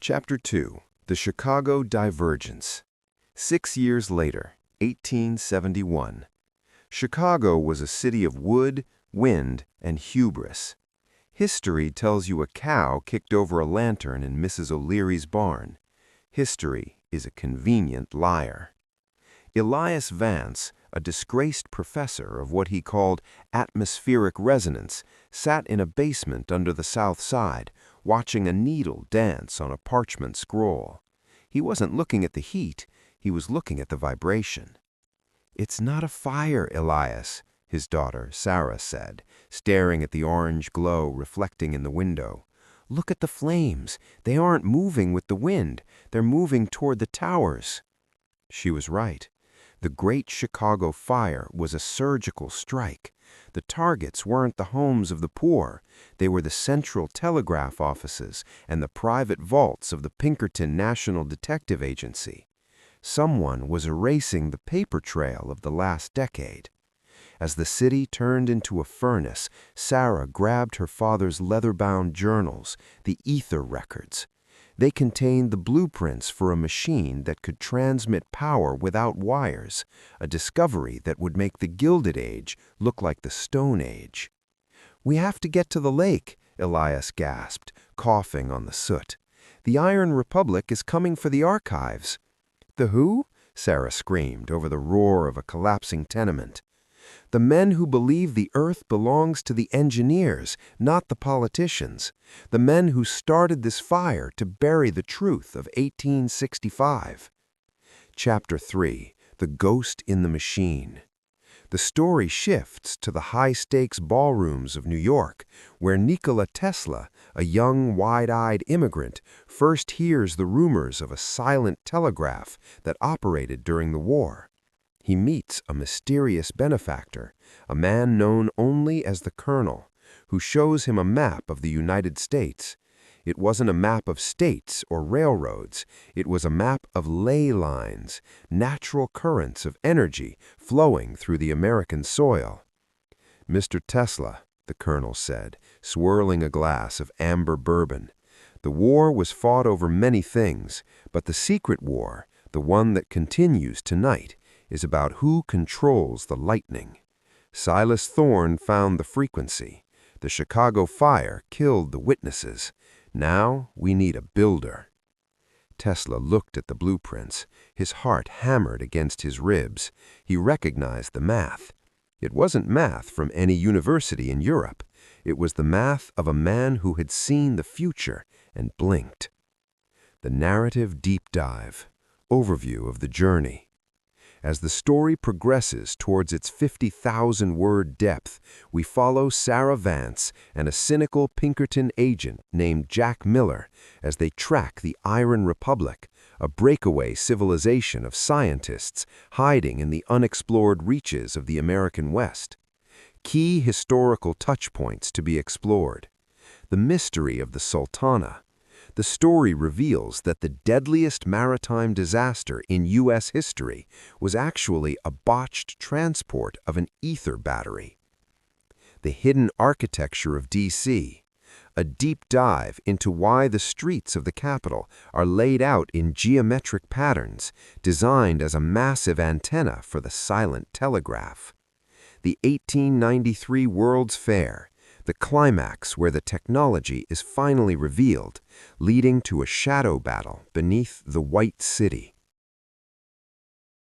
Chapter 2. The Chicago Divergence. 6 years later, 1871. Chicago was a city of wood, wind, and hubris. History tells you a cow kicked over a lantern in Mrs. O'Leary's barn. History is a convenient liar. Elias Vance, a disgraced professor of what he called atmospheric resonance, sat in a basement under the South Side, watching a needle dance on a parchment scroll. He wasn't looking at the heat, he was looking at the vibration. "It's not a fire, Elias," his daughter, Sarah, said, staring at the orange glow reflecting in the window. "Look at the flames. They aren't moving with the wind. They're moving toward the towers." She was right. The Great Chicago Fire was a surgical strike. The targets weren't the homes of the poor. They were the Central Telegraph offices and the private vaults of the Pinkerton National Detective Agency. Someone was erasing the paper trail of the last decade. As the city turned into a furnace, Sarah grabbed her father's leather-bound journals, the ether records. They contained the blueprints for a machine that could transmit power without wires, a discovery that would make the Gilded Age look like the Stone Age. "We have to get to the lake," Elias gasped, coughing on the soot. "The Iron Republic is coming for the archives." "The who?" Sarah screamed over the roar of a collapsing tenement. "The men who believe the earth belongs to the engineers, not the politicians. The men who started this fire to bury the truth of 1865. Chapter 3. The Ghost in the Machine. The story shifts to the high-stakes ballrooms of New York, where Nikola Tesla, a young, wide-eyed immigrant, first hears the rumors of a silent telegraph that operated during the war. He meets a mysterious benefactor, a man known only as the Colonel, who shows him a map of the United States. It wasn't a map of states or railroads. It was a map of ley lines, natural currents of energy flowing through the American soil. "Mr. Tesla," the Colonel said, swirling a glass of amber bourbon, "the war was fought over many things, but the secret war, the one that continues tonight, is about who controls the lightning. Silas Thorne found the frequency. The Chicago fire killed the witnesses. Now we need a builder." Tesla looked at the blueprints. His heart hammered against his ribs. He recognized the math. It wasn't math from any university in Europe. It was the math of a man who had seen the future and blinked. The narrative deep dive. Overview of the journey. As the story progresses towards its 50,000-word depth, we follow Sarah Vance and a cynical Pinkerton agent named Jack Miller as they track the Iron Republic, a breakaway civilization of scientists hiding in the unexplored reaches of the American West. Key historical touchpoints to be explored. The mystery of the Sultana. The story reveals that the deadliest maritime disaster in U.S. history was actually a botched transport of an ether battery. The hidden architecture of D.C. A deep dive into why the streets of the capital are laid out in geometric patterns, designed as a massive antenna for the Silent Telegraph. The 1893 World's Fair. The climax where the technology is finally revealed, leading to a shadow battle beneath the White City.